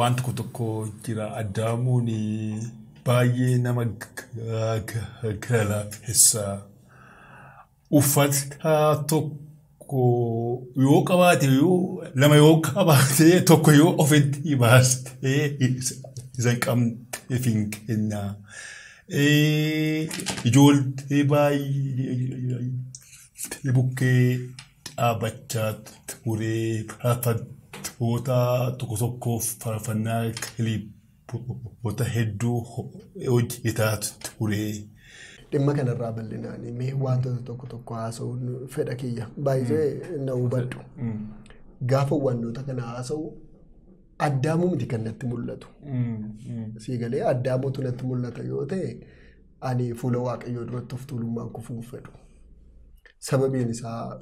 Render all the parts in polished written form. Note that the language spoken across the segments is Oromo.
waan tokko jira Addaamuun baay'ee nama galaafessa uffata tokko yoo qabaate yoo lama yoo qabaate tokko yoo ofitti baastee isa qabxee finkenna ijoollee baay'ee bukkee dhaabachaa turee faarfattoota tokko faarfannaa kiliipota hedduu hojjetaa ture. Dhimma kanarraa bal'inaan mee wantoota tokko haasa'uun fedha kiyya baay'ee na hubadhu. Gaafa wantoota kana haasa'u Addaamuu miti kan natti mul'atu. Siigalee Addaamuutu natti mul'ata yoo ta'e ani fuula Waaqayyoo duratti of tuulummaan kufuun fedhu. Sababiin isaa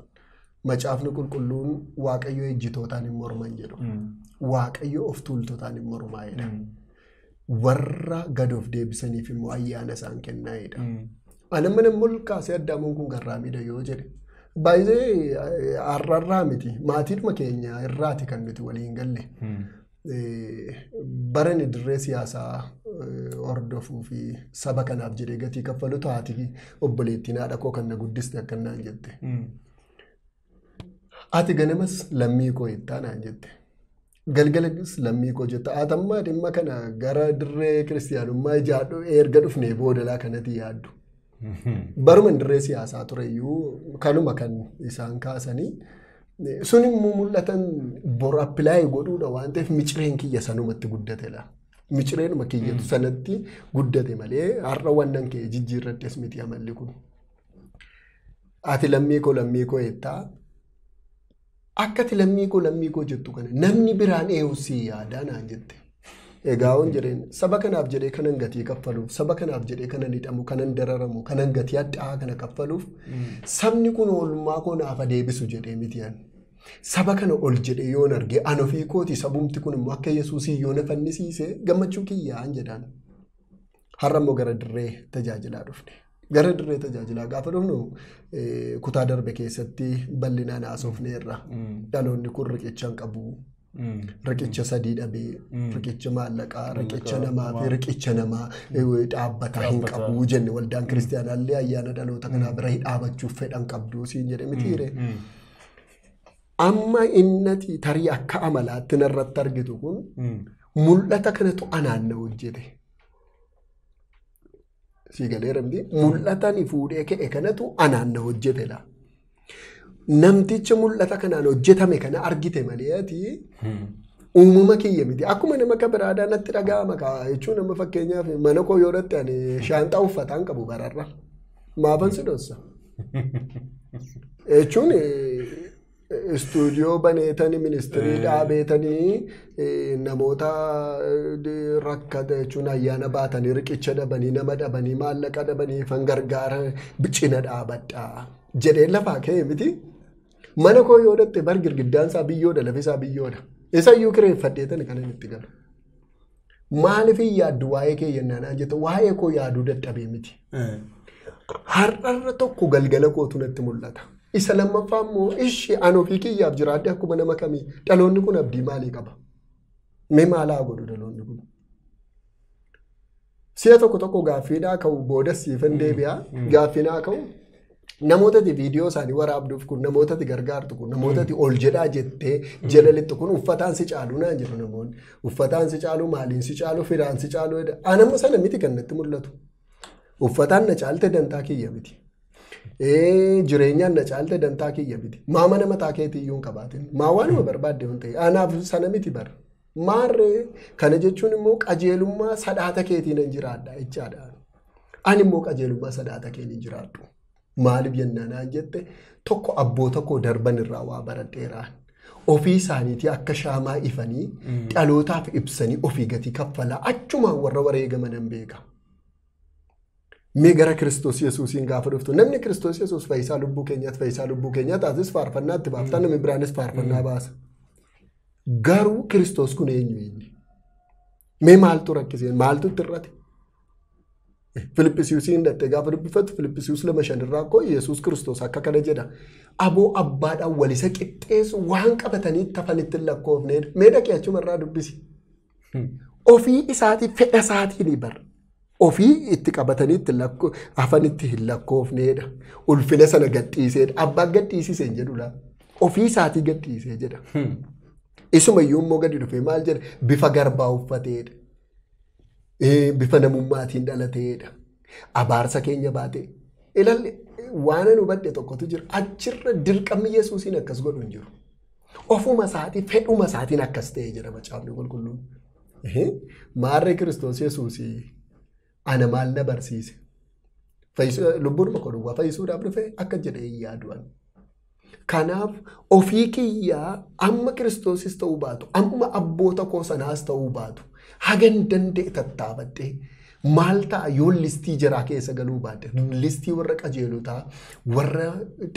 Macaafni qulqulluun Waaqayyoo ejjitootaan hin morman jedhu. Waaqayyoo of tuultotaan hin mormaa jedha. Warra gad of deebisaniif immoo ayyaana isaan kennaa jedha. Anamma namni kaasee Addaamuun kun garraamidha yoo jedhe. Baay'ee har'arraa miti. Maatiidhuma keenya irraati kan nuti waliin galle. Barani dirree siyaasaa hordofuu fi saba kanaaf jedhee gatii kaffalu taati obboleettiin haadha koo kan na guddiste akkanaan jette. Ati ganamas lammii koo ittaanaan jette. Galgalas lammii koo jette. Atammaa dhimma kana gara dirree kiristiyaanummaa ijaadhu erga dhufnee boodalaa kanatti yaaddu. Baruma dirree siyaasaa tureyyuu kanuma kan isaan kaasanii sun immoo mul'atan bor appilaayi godhuudha waan ta'eef micireen kiyya sanumatti guddatedha. Micireenuma kiyyatu sanatti guddate malee har'a wannan kee jijjiirradhes miti amalli kun. Ati lammii koo jettaa. Akkati lammii koo jettu kana namni biraan eeyyusii yaadaa naan jette. Egaa on jedheen saba kanaaf jedhee kanan gatii kaffaluuf saba kanaaf jedhee kanan hidhamu kanan dararamu kanan gatii addaa kana kaffaluuf sabni kun oolmaa koo naaf deebisu jedhee mitiyaan. Saba kana ol jedhee yoon arge an ofii kooti sabumti kun immoo akka Yesuusii yoo na fannisiise gammachuu kiyyaan jedhaan. Har'a immoo gara dirree tajaajilaa dhufne. Gara dirree tajaajilaa gaafa dhufnu kutaa darbe keessatti bal'inaan haasofneerra. Dhaloonni kun riqichaan qabu. Riqicha sadii dhabee, riqicha maallaqaa, riqicha namaa fi riqicha namaa dhaabbataa hin qabu jenne waldaan kiristiyaanaallee ayyaana dhaloota kanaa bira dhaabachuuf fedhan qabdu siin jedhe mitiire. Amma innati tarii akka amalaatti narratti argitu kun mul'ata kanatu anaan na hojjete. Siigalee ramdi mul'atani fuudhee ka'e kanatu anaan na hojjetedha. Namticha mul'ata kanaan hojjetame kana argite malee ati uumama kiyya miti. Akkuma nama kabiraadhaa natti dhaga'ama jechuun nama fakkeenyaaf mana koo yoo dhatte ani shaanxaa uffataan qabu bararra. Maafan si dhossa. Jechuun istuudiyoo baneetanii ministirii dhaabeetanii namoota rakkata jechuun ayyaana baatanii riqicha dhabanii nama dhabanii maallaqa dhabanii fan gargaara cina dhaabadhaa jedhee lafaa ka'e miti. Mana koo yoo dhatte bar girgiddaan isaa biyyoodha lafi isaa biyyoodha. Isa iyyuu kireeffadheetan kan inni itti galu. Maaliif yaaddu waa'ee kee yennaan jette waa'ee koo yaaduu dadhabee miti. Har'arra tokko galgala kootu natti mul'ata. Isa lammaffaa immoo ishee an ofii kiyyaaf jiraadde akkuma nama kamii dhaloonni kun abdii maalii qaba? Mee maalaa godhu dhaloonni kun? Si'a tokko gaaffiidhaa ka'u booda siifan deebi'aa gaaffiinaa ka'u namootati viidiyoo isaanii waraabduuf kun namootati gargaartu kun namootati ol jedhaa jettee jedhalitti kun uffataan si caalu naan jedhu namoonni. Uffataan si caalu maaliin si caalu firaan si caalu anamma sana miti kan natti mul'atu. Uffataan na caalte dantaa kiyya miti. Jireenyaan na caalte dantaa kiyya miti. Maa mana mataa keetii iyyuu hin qabaatin. Maa waanuma barbaadde hin ta'e. Anaaf sana miti bara. Maarree kana jechuun immoo qajeelummaa sadhaata keetiin hin jiraadha jechaadha. Ani immoo qajeelummaa sadhaata keetiin jiraadhu. Maaliif jennaan jette tokko abboota koo darban irraa waa baradheeraan. Ofii isaaniitii akka shaamaa ifanii dhalootaaf ibsanii ofii gatii kaffalaa achumaan warra wareegaman hin beeka. Mee gara Kiristoos Yesuusiin gaafa dhuftu namni Kiristoos Yesuus fayyisaa lubbuu keenyaatti asis faarfannaatti baaftaa namni biraanis faarfannaa baasa. Garuu Kiristoos kun eenyu inni? Mee maaltu rakkiseen maaltu itti irrate? Filippisiusiin dhattee gaafa dubbifatu Filippisius 2:5 akkoo Yesuus Kiristoos akka kana jedha. Aboo abbaadhaan walisa qixxeessu waan qabatanii tafanitti lakkoofneedha. Mee dhaqee achumarraa dubbisi. Ofii isaatii fedha isaatiin bar. Ofii itti qabatanii itti hafan itti hin lakkoofneedha. Ulfina sana gadhiiseedha. Abbaan gadhiisisee hin jedhudha. Ofii isaatii gadhiisee jedha. Isumayyuu immoo gadi dhufee maal jedha? Bifa garbaa uffateedha. Bifa namummaatiin dhalateedha. Abaarsa keenya baatee. Ilaalli waan nu badde tokkotu jira. Achirra dirqamni Yesuusiin akkas godhu hin jiru. Ofuma isaatii fedhuma isaatiin akkas ta'ee jira macaafni qulqulluun. Maarree Kiristoos Yesuusii ana maal na barsiise? Lubbuun makoo duwwaa fayyisuudhaaf dhufee akka jedhee yaadu'an. Kanaaf ofii kiyyaa amma Kiristoosis ta'uu baatu, amma abboota koo sanaas ta'uu baatu, hagan danda'e tattaafadhee maal ta'a yoo listii jiraa keessa galuu baadde? Listii warra qajeelotaa, warra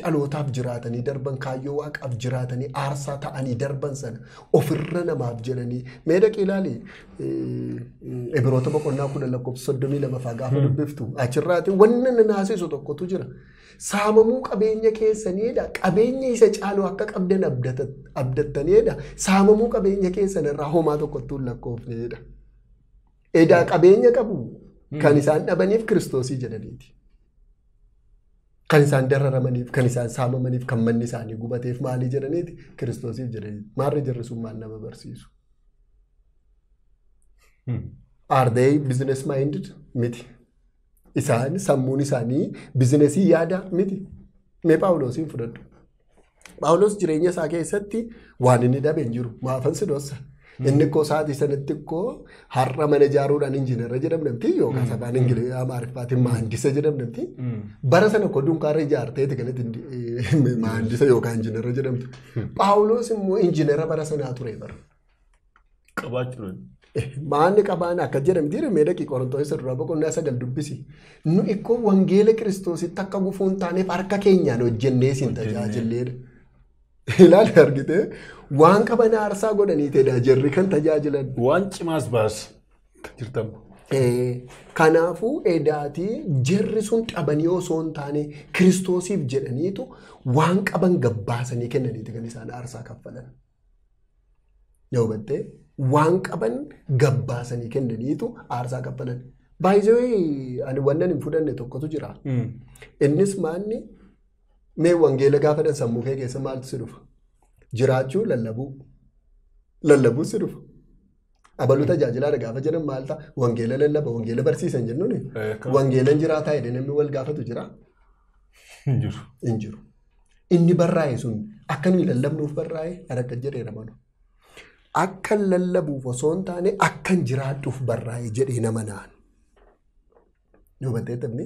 dhalootaaf jiraatanii darban, kaayyoo waaqaaf jiraatanii aarsaa ta'anii darban sana ofirra namaaf jedhanii mee dhaqee ilaali. Ibroota boqonnaa 10:32 gaafa dubbiftu achirraati wanna naasisu tokkotu jira. Saamamuu qabeenya keessaniidha. Qabeenya isa caalu akka qabdan abdattaniidha. Saamamuu qabeenya keessan irraa homaa tokkottuu hin lakkoofneedha. Edaa qabeenya qabu kan isaan dhabaniif Kiristoosii jedhaniiti. Kan isaan dararamaniif, kan isaan saamamaniif, kan manni isaanii gubateef maalii jedhaniiti? Kiristoosiif jedhaniiti. Maarree jarri sun maal nama barsiisu? Are they business minded? Miti. Isaan sammuun isaanii bizinesii yaada miti. Mee Phaawulosiin fudhadhu. Phaawulos jireenya isaa keessatti waan inni dhabe hin jiru. Maafan si dhossa. Inni koo sa'aatii sanatti koo har'a mana ijaaruudhaan injiinara jedhamnamti yookaan afaan Amaariffaatiin maandisa jedhamnamti. Bara sana koo dunkaarra ijaarteeti kanatti maandisa yookaan injiinara jedhamtu. Phaawulos immoo injiinara bara sanaa ture bara. Qabaachuudhaan. Maanni qabaan akka jedhamti mee dhaqii Qorontoos irraa boqonnaa 9 dubbisi. Nu ikkoo wangeela Kiristoositti akka gufuun taaneef harka keenyaan hojjennee siin tajaajilleedha. Ilaali argitee waan qaban aarsaa godhanii ta'edha jarri kan tajaajilan. Waan cimaas baas jirtan. Kanaafuu edaatii jarri sun dhabanii osoo hin taane Kiristoosiif jedhaniitu waan qaban gabbaasanii kennaniiti kan isaan aarsaa kaffalan. Yoo hubattee waan qaban gabbaasanii kennaniitu aarsaa kaffalan. Baay'ee ani wannan hin fudhanne tokkotu jira. Innis maanni mee wangeela gaafa sammuu kee keessa maaltu si dhufa? Jiraachuu lallabuu. Lallabuu si dhufa. Abaluu tajaajilaadha gaafa jedhan maal ta'a? Wangeela lallaba, wangeela barsiisan jennuuni. Wangeelan jiraataa jedhee namni wal gaafatu jira? Hin jiru. Hin jiru. Inni barraa'e sun akka nuyi lallabnuuf barraa'e akka jedheera manu. Akka lallabuuf osoo hin taane akka jiraadhuuf barraa'e jedhee nama naan. Yoo battee taphni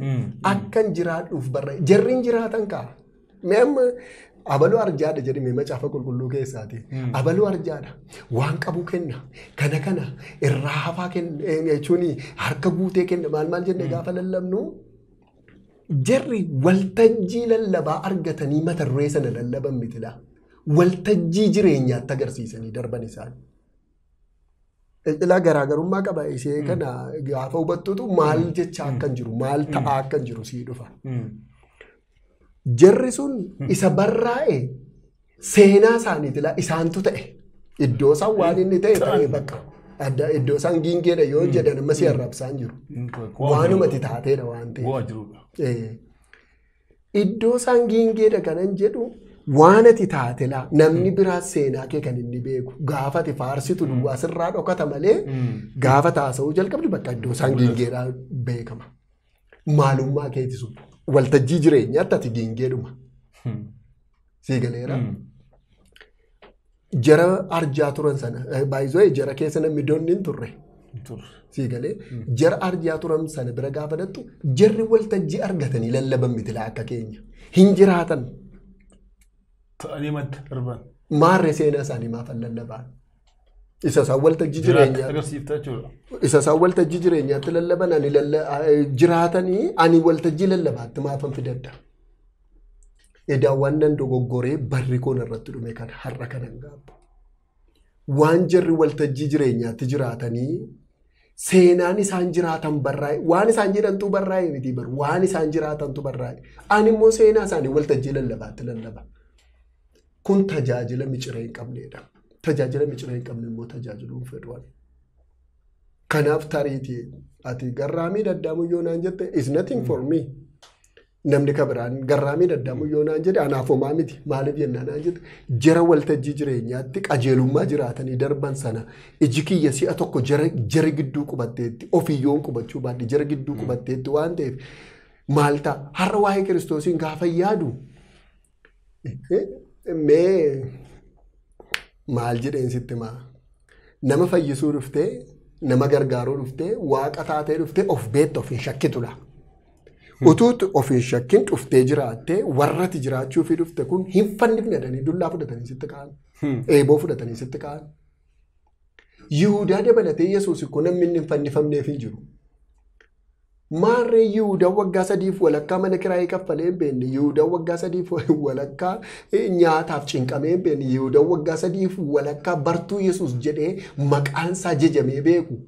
akka jiraadhuuf barraa'e jarriin jiraatan kaa. Mee amma abaluu arjaadha jedhame macaafa qulqulluu keessaati. Abaluu arjaadha. Waan qabu kenna. Kana irraa hafaa kenna jechuun harka guutee kenna maal jennee gaafa lallabnu. Jarri waltajjii lallabaa argatanii mata duree sana lallaban mitila. Waltajjii jireenyaatti agarsiisanii darban isaan. Ilaa garaagarummaa qaba ishee kana gaafa hubattuutu maal jecha akkan jiru maal ta'aa akkan jiru sii dhufa. Jarri sun isa barraa'e seenaa isaaniitilaa isaantu ta'e iddoo isaan waan inni ta'e bakka iddoo isaan giingeedha yoo jedhan amma si arrabsaan jiru. Waanumati taateedha waan ta'e. Iddoo isaan giingeedha kanan jedhu. Waan ati taatelaa namni biraa seenaa kee kan inni beeku gaafa ati faarsitu duwwaa sirraa dhokata malee gaafa taasa'uu jalqabdi bakka iddoo isaan giingeedhaa beekama. Maalummaa keetisu waltajjii jireenyaatti ati giingeedhuma. Sii galeera. Jara arjaa turan sana baay'isoo jara keessa namni doonni hin turre. Sii galee jara arjaa turan sana bira gaafa dhattu jarri waltajjii argatanii lallaban mitilaa akka keenya hin jiraatan. Ta'anii madda darban. Maarree seenaa isaanii maaf lallabaan? Isa isaan waltajjii jireenyaa. Agarsiiftaa jechuudha. Isa isaan waltajjii jireenyaatti lallaban ani jiraatanii ani waltajjii lallabaatti maafan fidadda. Edaawwan nan dogoggoree barri koon irratti dhume kan har'a kanan gaabbu. Waan jarri waltajjii jireenyaatti jiraatanii seenaan isaan jiraatan barraa'e waan isaan jedhantu barraa'e miti bar waan isaan jiraatantu barraa'e. Ani immoo seenaa isaanii waltajjii lallabaatti lallaba. Kun tajaajila miciree hin qabneedha. Tajaajila miciree hin qabne immoo tajaajiluun fedhuun. Kanaaf tariitii ati garraamii daddaamu yoo naan jette is nothing for me. Namni kabiraan garraamii daddaamu yoo naan jedhe anaaf homaa miti. Maaliif jennaan naan jette jara waltajjii jireenyaatti qajeelummaa jiraatanii darban sana iji kiyya si'a tokko jara gidduu qubatteetti ofiyyoon qubachuu baadhi jara gidduu qubatteetti waan ta'eef maal ta'a har'a waa'ee kiristoosiin gaafa yaadu mee maal jedheen sitti maa nama fayyisuu dhuftee nama gargaaruu dhuftee waaqa taatee dhuftee of beekta of hin shakkitudha. Utuutti of hin shakkin dhuftee jiraattee warratti jiraachuu fi dhufte kun hin fannifnedhanii dullaa fudhatanii sitti ka'an. Eeboo fudhatanii sitti ka'an. Yihudaa dabalatee Yesuus kun namni hin fannifamneef hin jiru. Maarree Yihudaa waggaa 3 walakkaa mana kiraayii kaffalee hin beekne. Yihudaa waggaa 3 walakkaa nyaataaf cinqamee hin beekne. Yihudaa waggaa 3 walakkaa bartuu Yesuus jedhee maqaansaa jajamee beeku.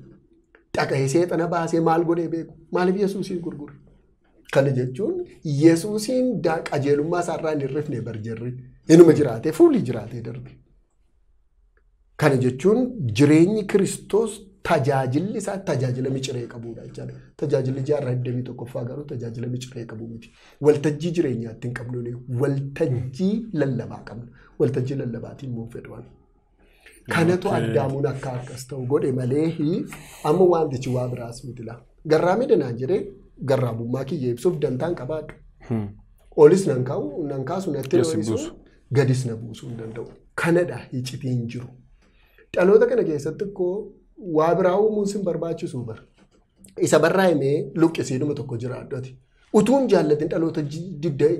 Dhaqee seexana baasee maal godhee beeku. Maaliif Yesuusiin gurgure? Kana jechuun Yesuusiin qajeelummaa isaarraa hin hirrifne barjarri. Inuma jiraatee fuulli jiraatee darbe. Kana jechuun jireenyi Kiristoos tajaajilli isaa tajaajila miciree qabuudha jechuudha. Tajaajilli jaarraa 21ffaa garuu tajaajila miciree qabu miti. Waltajjii jireenyaatti hin qabnu waltajjii lallabaa qabna. Waltajjii lallabaatiin immoo fedhan. Kanatu addaamuun akka akkas ta'u godhe malee amma wantichi waa biraas miti laa. Garraamii danaan jedhee garraamummaa kiyya ibsuuf dantaan qabaadhu. Olis nan kaasu natti dho'isu gadis na buusuu hin danda'u. Kanadha iccitiin jiru. Dhaloota kana keessatti akkoo waa biraa uumuun sin barbaachisu bara. Isa barraa himee luqqisiidhuma tokko jiraadhati. Utuun jaallatin dhaloota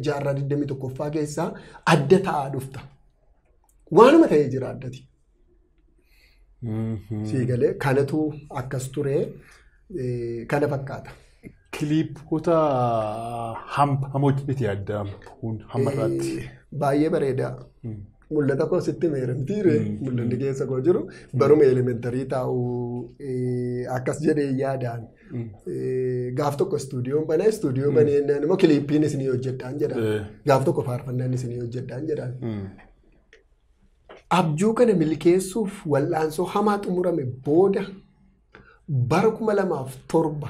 jaarraa 21ffaa keessaa adda ta'aa dhufta. Waanuma ta'ee jiraadhati. Siigalee kanatu akkas turee kana fakkaata. Kiliipota hamooti miti yaadamu hammarraatti. Baay'ee bareedaa. Mul'ata koo sitti meeramtiire mul'anni keessa koo jiru baruma elementarii taa'u akkas jedhee yaadaan gaaf tokko istuudiyoo baneennaan immoo kiliippiin isinii hojjedhaan jedhaan gaaf tokko faarfannaan isinii hojjedhaan jedhaan. Abjuu kana milkeessuuf wal'aansoo hamaa xumurame booda bara 2007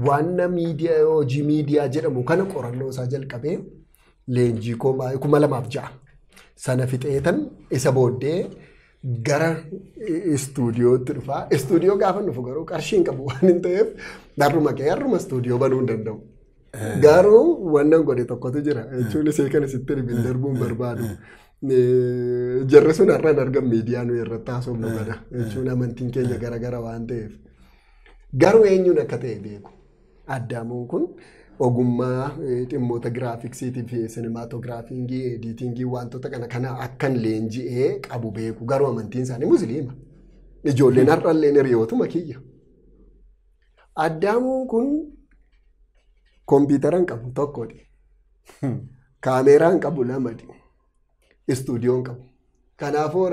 waanna hojii miidiyaa jedhamu kana qorannoo isaa jalqabee leenjii koo 2006 sana fixeetan isa booddee gara istuudiyootti dhufaa. Istuudiyoo gaafa dhufu garuu qarshii hin qabu waan hin ta'eef har'uma istuudiyoo banuu hin danda'u. Garuu wannan godhe tokkotu jira jechuun isee kana sitti ribiin darbuun barbaadu. Jarri sun har'aan argan miidiyaa nuyi irratti haasofnu kana jechuun amantiin keenya garagara waan ta'eef. Garuu eenyuun akka ta'e beeku. Addaamuun kun ogummaa dhimmoota giraafiksiitii fi sinemaatogiraafiingii, ediitingii wantoota kana akkan leenji'ee qabu beeku. Garuu amantiin isaanii musliima. Ijoolleen har'alleen hiriyootuma kiyya. Addaamuun kun kompiitara hin qabu tokkodha. Kaameeraa hin qabu lamadha. Istuudiyoo hin qabu. Kanaafuu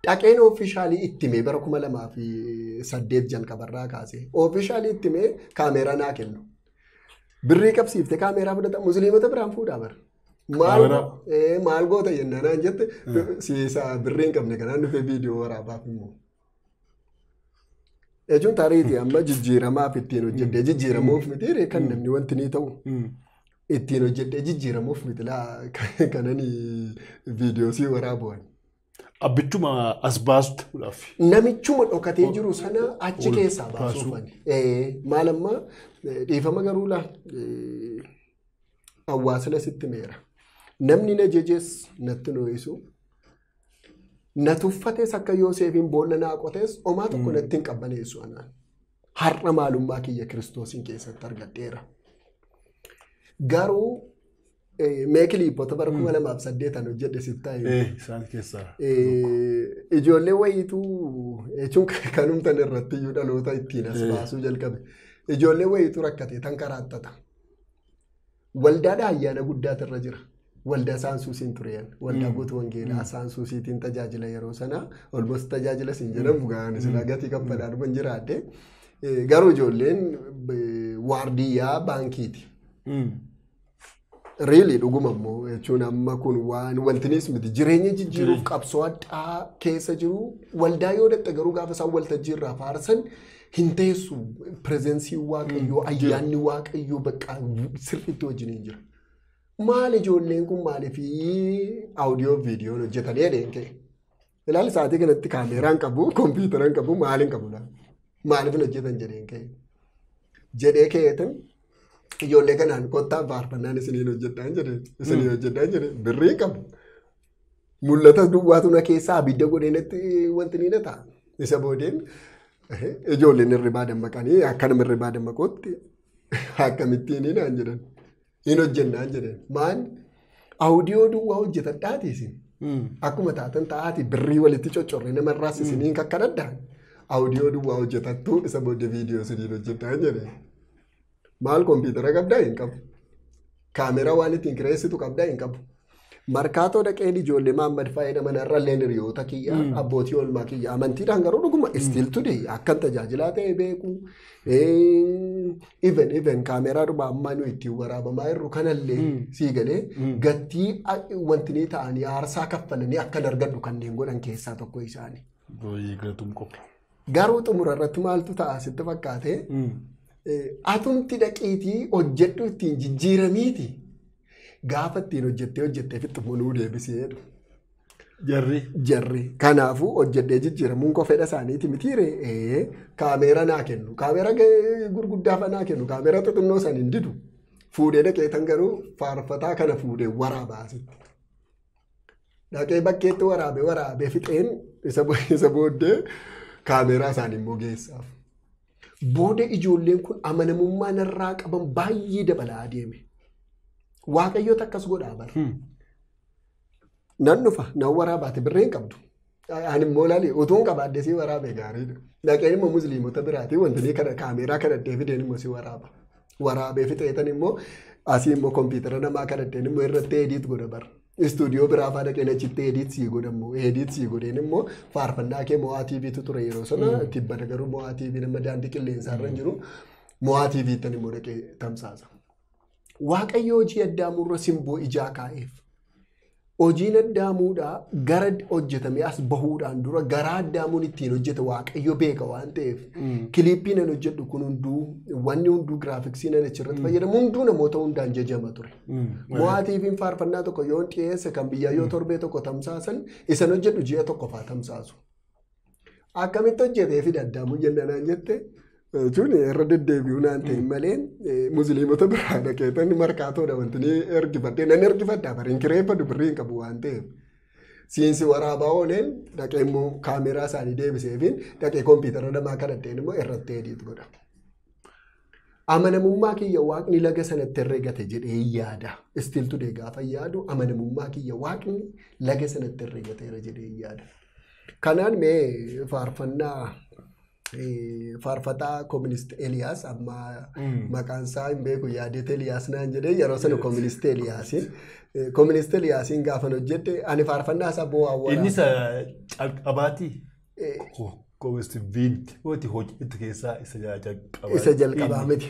dhaqeen oofishaalii ittimee bara 2008 jalqabarraa kaasee oofishaalii ittimee kaameeraa naa kennu. Birrii qabsiifte kaameeraa fudhata musliimota biraan fuudhaa bara. Maal goota jennaan jette siisaa birrii hin qabne kanaan dhufee viidiyoo waraabaaf immoo. Jechuun taariitii amma jijjiiramaaf ittiin hojjedhee jijjiiramuuf miti kan namni wanti ni ta'u. Ittiin hojjedhee jijjiiramuuf miti kananii viidiyoo sii waraabu'an. Abbichuma as baastuudhaaf. Namichuma dhokatee jiru sana achi keessaa baasuufani. Maal amma dhiifama garuu hawaasni sitti meera. Namni na jejes natti noo'isu. Na tuffates akka Yoosefiin boolla naa qotes homaa tokko natti hin qabbaneessu anaan. Har'a maalummaa kiyya Kiristoosiin keessatti argadheera. Garuu meekiliipota bara 2008 hojjedhe sittaayi. Isaan keessaa. Ijoollee wayiituu jechuun kanumtan irratti iyyuu dhaloota ittiin as baasuu jalqabe. Ijoollee wayiituu rakkate tan karaattata. Waldaadha ayyaana guddaatu irra jira. Waldaa saansuusiin tureen. Waldaa guutuu wangeelaa saansuusiitiin tajaajila yeroo sana olmoos tajaajila siin jedhamu gahaan sila gatii kaffalaadhuma hin jiraadde. Garuu ijoolleen waardiyyaa baankiiti. Reelii dhuguma immoo jechuun amma kun waan waltinis miti jireenya jijjiiruuf qabsoo addaa keessa jiru waldaa yoo dhatte garuu gaafa isaan waltajjii irraa faarsan hin teessu pireezensii waaqayyoo ayyaanni waaqayyoo bakka sirriitti wajjin jira. Maal ijoolleen kun maaliif audio viidiyoon hojjetanii adeemte? Ilaali sa'aatii kanatti kaameraan qabu, kompiitaraan qabu, maaliin qabu laa? Maaliif hojjetan jedheen ka'e? Jedhee ka'eetan ijoollee kanaan kottaa faarfannaan isiniin hojjetaan jedhee, isinii hojjetaan jedhee birrii qabu. Mul'ata duwwaatu na keessaa abidda godheenatti wanti ni ta'a. Isa boodeen ijoolleen hirribaa dammaqanii akkanuma hirribaa dammaqootti akkamittiin naan jedhan. Hin hojjennaan jedheen. Maan audio duwwaa hojjetadhaatiis. Akkuma taatan ta'aati birrii walitti coccorree namarraas isiniin kakkanadhaan. Audio duwwaa hojjetattuu isa booddee viidiyoo isiniin hojjetaan jedheen. Maal kompiitara qabdaa hin qabu. Kaameraa waan ittiin kireessitu qabdaa hin qabu. Markaatoo dhaqeen ijoollee Mahammad Faayida manarrallee hiriyoota kiyya abbootii oolmaa kiyya amantiidhaan garuu dhuguma still today akkan tajaajilaa ta'e beeku. Even kaameraa dhuma ammaa nu ittiin waraabamaa jirru kanallee sii galee gatii wanti ni ta'anii aarsaa kaffalanii akkan argadhu kanneen godhan keessaa tokko isaanii. Garuu xumura irratti maaltu ta'a sitti fakkaate atumti dhaqiitii hojjedhu ittiin jijjiiramiiti. Gaafa ittiin hojjettee fixxummoo nuu deebisee jarri. Kanaafuu hojjedhee jijjiiramuun koo fedha isaaniiti mitiiree kaameera naa kennu. Kaameera gurguddaa naa kennu. Kaameera xixinnoo san hin didu. Fuudhee dhaqeetan garuu faarfataa kana fuudhee waraabaasitti. Dhaqee bakkeetti waraabee fixeen isa booddee kaameeraa isaanii immoo geessaaf. Booda ijoolleen kun amanamummaa narraa qaban baay'ee dabalaa adeeme. Waaqayyoota akkas godhaa bara. Nan dhufa nan waraabaate birreen qabdu. Ani immoo laali utuun qabaadde si waraabee gaariidha. Dhaqeen immoo musliimota biraatii wanti kana kaameeraa kadhattee fideen immoo si waraaba. Waraabee fixeetan immoo asii immoo kompiitara namaa kadhatteen immoo irratti ediit godha bara. Istuudiyoo biraa fa'aa dhaqeen achitti ediit sii godhamu. Ediit sii godheen immoo faarfannaa kee Mo'aa TV'tu ture yeroo sana tibbata garuu Mo'aa TV nama daandii qilleensaarra jiru Mo'aa TV'ttan immoo dhaqee tamsaasa. Waaqayyo hojii addaamurra simboo ijaa kaa'eef. Hojiin addaamuudhaa gara hojjetamee as bahuudhaan dura gara addaamuun ittiin hojjete waaqayyo beeka waan ta'eef. Kiliippii nan hojjedhu kun hunduu wanni hunduu giraafiksii nan achirratti fayyadamu hunduu namoota hundaan jajama ture. Mo'aa TV'n faarfannaa tokko yoo dhiyeesse kan biyyaa yoo torbee tokko tamsaasan isan hojjedhu ji'a tokko fa'aa tamsaasu. Akkamitti hojjetee fi addaamuu jennaan jette. Jechuun irra deddeebi'uu naan ta'e malee musliimota biraa dhaqeetan markaatoodha wanti ni ergifadhee nan ergifadhaa bariin kireeffadhu birrii hin qabu waan ta'eef. Siinsi waraabaa ooleen dhaqee immoo kaameraa isaanii deebiseefiin dhaqee kompiitara namaa kadhatteen immoo irratti ediit godha. Amanamummaa kiyya waaqni laga sanatti herregate jedhee yaada. Still today gaafa yaadu amanamummaa kiyya waaqni laga sanatti herregateera jedhee yaada. Kanaan mee faarfannaa faarfataa Koominist Eliyaas amma maqaan isaa hin beeku yaadete Eliyaas naan jedhee yeroo sana Koominist Eliyaasiin Koominist Eliyaasiin gaafa hojjette ani faarfannaa isaa bu'aa waraabaa. Innis calqabaati. Koominist viid wanti hojjetu keessaa isa jalqabaa miti.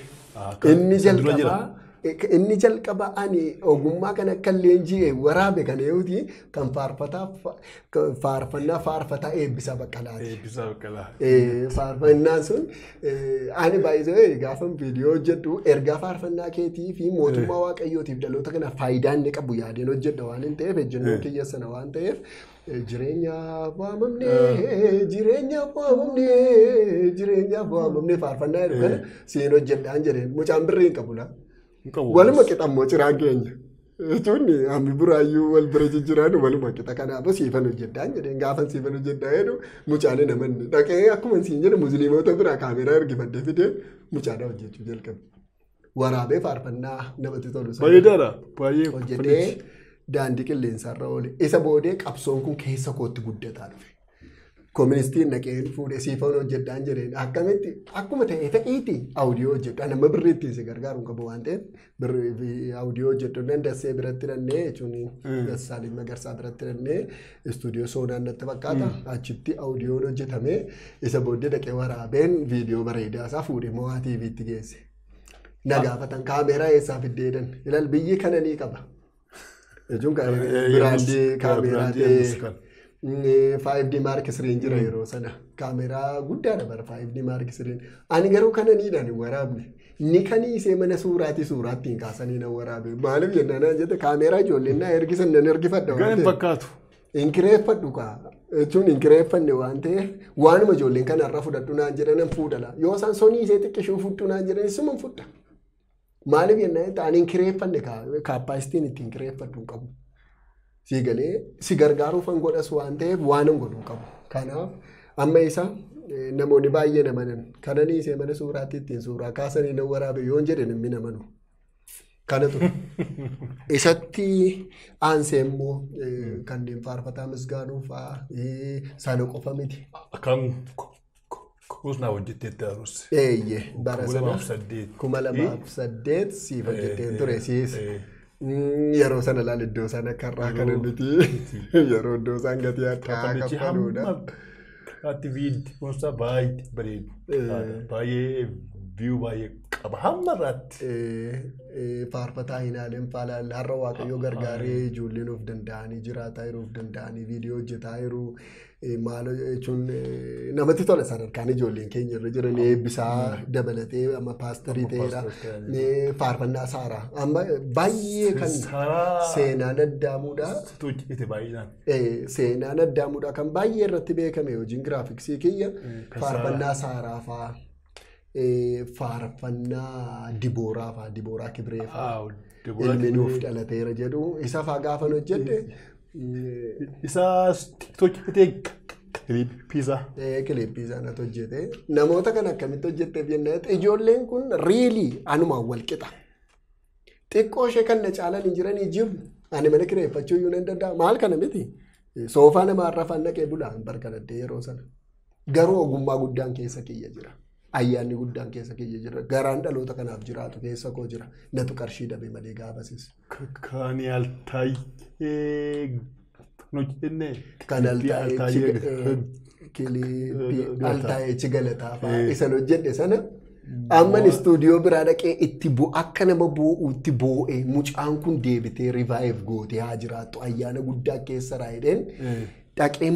Inni jalqaba ani ogummaa kan akka leenjii waraabe kan eeguuti kan faarfannaa faarfataa Eebbisaa Baqqalaati. Faarfannaan sun ani baay'isee gaafa viidiyoo hojjedhu ergaa faarfannaa keetii fi mootummaa waaqayyootiif dhaloota kana faayidaa inni qabu yaadeen hojjedha waan hin ta'eef ejjennoo kiyya sana waan ta'eef jireenyaaf waamamnee faarfannaa jedhu kana siin hojjedhaan jedheen mucaan birrii hin qabu laa. Waluma qixammoo ciraan keenya. Jechuun hammi buraayyuu wal bira jijjiiraan waluma qixa kanaafuu siifan hojjedhaan jedheen gaafan siifan hojjedhaa jedhu mucaan namanne dhaqee akkuma siin jedhu musliimota biraa kaameraa ergifadhee fidee mucaadhaa hojjechuu jalqabe. Waraabee faarfannaa namatti tolu. Baay'eedha. Baay'ee hojjetee daandii qilleensaarra oole. Isa boodee qabsoon kun keessa kootti guddataa dhufe. Kooministiiin dhaqeen fuudhee siifan hojjedhaan jedheen akkamitti akkuma ta'ee ta'iiti audio hojjedhaan nama birrii ittiin si gargaaruun qabu waan ta'eef audio hojjedhu dandassee biratti dhannee jechuun Dassaalin Magarsaa biratti dhannee istuudiyoo soonaan natti fakkaata achitti audioon hojjetamee isa booddee dhaqee waraabeen viidiyoo bareedaa isaa fuudhee Mo'aa TV'tti geesse. Na gaafatan kaameeraa eessaa fiddeedan. Ilaal biyyi kana ni qaba. Jechuun biraandii kaameeraa ta'ee 5D Mark 3 jira yeroo sana. Kaameraa guddaadha bara 5D Mark 3. Ani garuu kana niidhaan waraabne. Ni kanii isee mana suuraatti hin kaasanii na waraabe. Maaliif jennaan jette kaameraa ijoolleen na ergisan nan ergifadha waan ta'eef. Gaarii fakkaatu. Inkireeffadhu kaa. Jechuun inkireeffanne waan ta'eef waanuma ijoolleen kanarra fudhadhu naan jedhan fuudhala. Yoo isaan sonii isee xiqqishuu fudhu naan jedhan isuma fudha. Maaliif jennaan ta'anii inkireeffanne kaappaasitiin itti inkireeffadhu qabu. Si galee si gargaaruufan godhas waan ta'eef waanan godhuu qabu. Kanaaf amma isa namoonni baay'ee namanan kananii isee mana suuraatti ittiin suuraa kaasanii na waraabe yoon jedhan hin namanu. Kanatu isatti aansee immoo kanneen faarfataa misgaanuu fa'aa sana qofa miti. Akkam kuusnaa hojjetteetti arus. Eeyyee bara sana 2008 siif hojjettee ture siis. Yeroo sana laal iddoo sana karraa kana miti yeroo iddoo isaan gatii addaa qabbanuudha. Ati viidii kunuunsa baay'ee bareedu. Baay'ee viyuu baay'ee qaba hamma irraatti. Faarfataa hin haaleen faalaal har'a waaqayyoo gargaaree ijoolleen of danda'anii jiraataa yeroo of danda'anii viidiyoo hojjetaa yeroo maal jechuun namatti tola sadarkaan ijoolleen keenya irra jiran eebbisaa dabalatee amma paasterii ta'edha. Faarfannaa saaraa amma baay'ee kan seenaan addaamuudha. Seenaan addaamuudha kan baay'ee irratti beekame hojiin giraafiksii kiyya faarfannaa saaraa fa'aa. Faarfannaa Dibooraa fa'aa Dibooraa Kibiree fa'aa ilmi nuuf dhalateera jedhu isa fa'aa gaafan hojjedhe. Isaas hojjetee kiliippiisaa. Kiliippiisaa natti hojjete. Namoota kan akkamitti hojjetteef jennaan ijoolleen kun riilii anumaan wal qixa. Xiqqoo ishee kan na caalan hin jiranii jiru. Ani mana kireeffachuu iyyuu nan danda'a. Maal kana miti? Soofaa namaarraa fannaqee bulaan barkadhaddee yeroo sana. Garuu ogummaa guddaan keessa kiyya jira. Ayyaanni guddaan keessa kiyya jira. Garaan dhaloota kanaaf jiraatu keessa koo jira. Natu qarshii dhabe malee gaafasis. Kan altaayee hojjenne. Kan altaayee chigalataa fa'aa isan hojjedhe sana. Amman istuudiyoo biraa dhaqee itti akka nama bu'uutti boo'ee mucaan kun deebitee rivaayiv gootee haa jiraattu ayyaana guddaa keessa raayideen. Dhaqee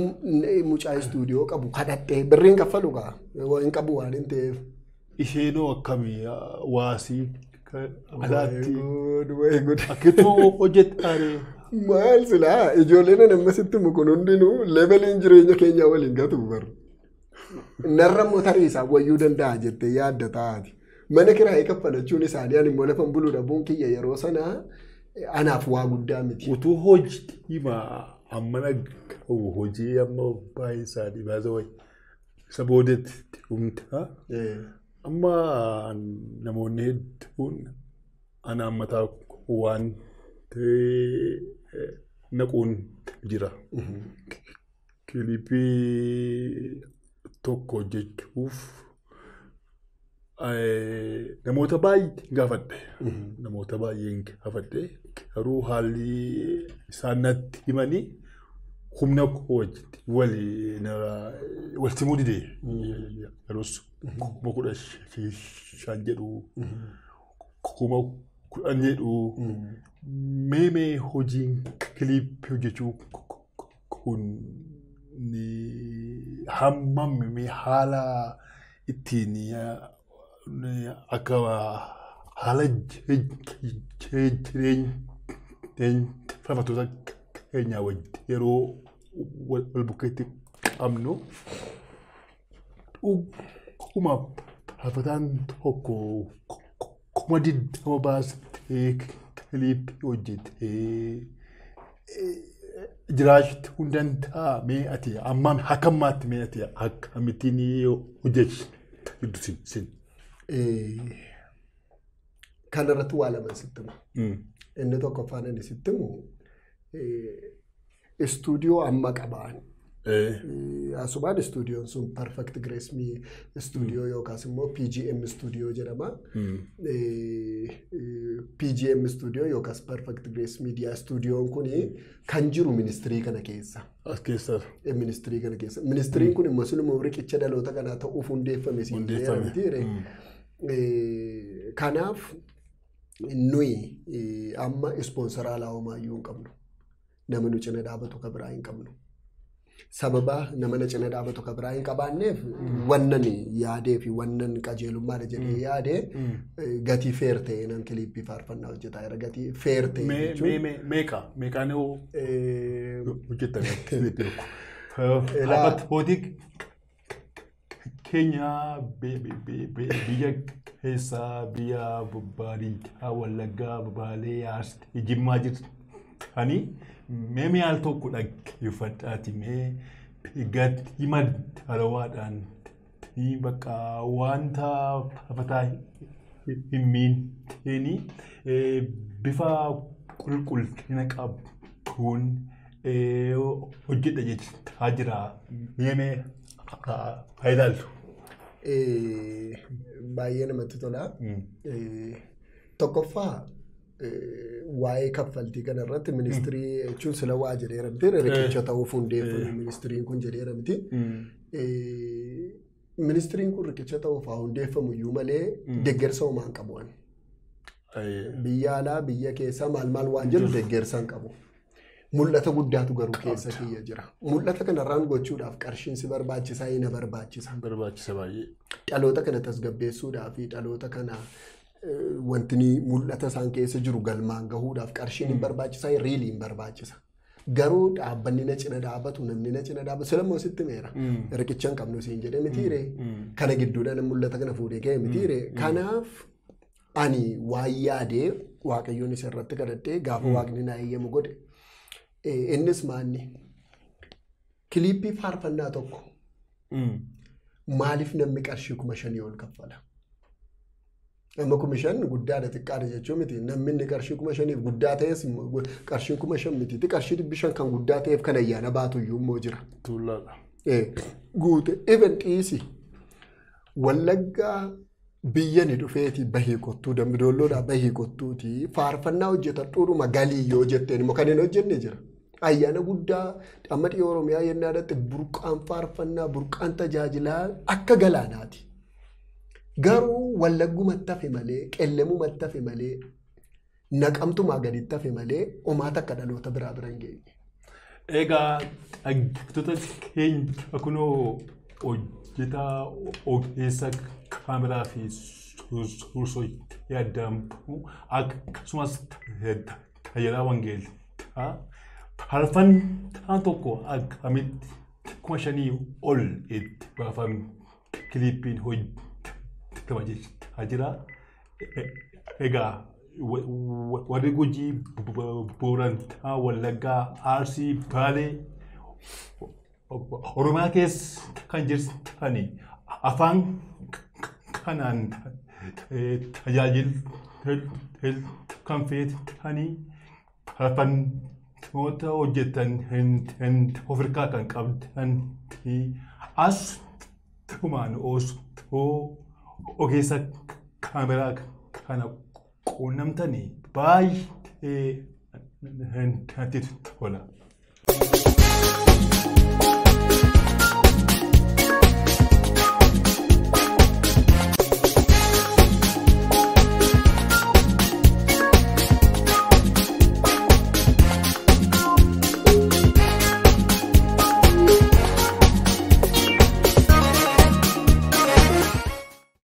mucaa istuudiyoo qabu kadhadhee birriin kaffalu kaa hin qabu waan hin ta'eef. Isheenoo akkamii waasii alaatti akkituu hojjettaare. Maal silaa ijoolleen ammasitti mukun hundinuu leeveliin jireenya keenyaa waliin gatu baru. Narra motarii isaa wayyuu danda'a jettee yaadda taati. Mana kiraayii kaffalachuun isaanii ani immoo lafan buluu dhabuun kiyya yeroo sanaa anaaf waa guddaa miti. Utuu hojii ammana hojii amma baay'ee isaanii baasa wayi isa boodetti dhumta. Amma namoonni hedduun ana ammataa waan naquun jira. Kiliipii tokko hojjechuuf namoota baay'ee gaafadhe. Namoota baay'ee gaafadhe. Garuu haalli isaan natti himanii humna wajjin wal simuu didee. Yeroos 15,000 jedhu 10,000 jedhu meemee hojiin kiliipii hojjechuu kun hammam haala ittiin akka haala jireenya faarfattoota keenyaa wajjin yeroo wal bukkeetti qabnu dhuguma faarfataan tokko 20,000 baastee kiliipii hojjetee jiraachuu hin danda'a mee ati ammaan akkamatti mee ati akkamittiin hojjechuu sin. Kanarratti waa lama sitti himu. Inni tokkoffaan inni sitti himu istuudiyoo amma qabaan. Asumaan istuudiyoon sun Perfect Grace Me istuudiyoo yookaas immoo PGM istuudiyoo jedhama. PGM istuudiyoo yookaas Perfect Grace Media istuudiyoon kuni kan jiru ministirii kana keessa. As keessa. Ministirii kana keessa. Ministiriin kun immoo sinuma riqicha dhaloota kanaa ta'uuf hundeeffame siin jedhamti. Kanaaf nuyi amma ispoonsaraa laawumaayyuu hin qabnu. Nama nu cina dhaabatu kan biraa hin qabnu. Sababa nama na cina dhaabatu kan biraa hin qabaanneef wannan yaadee fi wannan qajeelummaadha jedhee yaadee gatii feer ta'e nan kiliippii faarfannaa hojjetaa jira. Gatii feer ta'e jechuun meeqaan hojjetan kiliippii tokko. Hootii keenya biyya keessaa biyya baadiyyaa Wallaggaa Baalee Arsii Jimmaa jirtanii mee al tokko dhaggeeffadhaati mee gatii madaalawaadhaan bakka wanta fafataa hin miinteeni bifa qulqullina qabuun hojjedha jechaa jira mee faayidaaltu. Baay'ee namatti tola. Tokkoffaa waa'ee kaffaltii kanarratti ministirii jechuun sila waa jedheera miti riqicha ta'uuf hundeeffame ministiriin kun jedheera miti. Ministiriin kun riqicha ta'uuf haa hundeeffamu iyyuu malee deeggarsa homaa hin qabu. Biyya alaa biyya keessaa maal waan jedhu deeggarsa hin qabu. Mul'ata guddaatu garuu keessa kiyya jira. Mul'ata kanarraan gochuudhaaf qarshiin si barbaachisaa ina barbaachisa. Barbaachisa baay'ee. Dhaloota kana tasgabbeessuudhaaf fi dhaloota kana wanti mul'ata isaan keessa jiru galmaan gahuudhaaf qarshiin hin barbaachisaa riilii hin barbaachisa. Garuu dhaabbanni na cina dhaabatu namni na cina dhaabatu silammoo sitti meera. Riqicha hin qabnu siin jedhee mitiiree. Kana gidduudhaan mul'ata kana fuudhee ga'e mitiiree. Kanaaf ani waan yaadee waaqayyoon isa irratti kadhadhee gaafa waaqni na eeyyamu godhe. Innis maanni kiliippii faarfannaa tokko maaliif namni qarshii 5,000 ol kaffala? Amma 5,000 guddaadha xiqqaadha jechuun miti. Namni qarshii 5,000 guddaa ta'es qarshii 5,000 miti. Qarshii 500 kan guddaa ta'eef kan ayyaana baatu iyyuu immoo jira. Tuulaadha. Guute even dhiisi Wallaggaa biyya ni dhufeeti bahii kottuu Dambidoolloodhaa bahii kottuuti faarfannaa hojjetadhuudhuma galii yoo jetteen immoo kan hin hojjenne jira. Ayyaana guddaa amma dhiyoo Oromiyaa yennaadhaatti burqaan faarfannaa burqaan tajaajilaa akka galaanaati. Garuu Wallaggumatti hafe malee Qellemumatti hafe malee Naqamtumaa gaditti hafe malee homaata akka dhaloota biraa bira hin geenye. Egaa dhaggeeffattoota keenya kunoo hojjetaa ogeessa kaameraa fi suursoo yaadamu akkasumas tajaajilaa wangeelaa faarfannaa tokko akkamitti 5,000 ol itti baafame kiliippiin hojjetama jechaa jira. Egaa warri Gujii Booranaa Wallaggaa Arsii Baalee Oromiyaa keessa kan jirtanii afaan kanaan tajaajila kan feetanii faarfannoota hojjetan ofirkaa kan qabdan as tumaan osoo ogeessa kaameraa kana quunnamtanii baay'ee natti tola.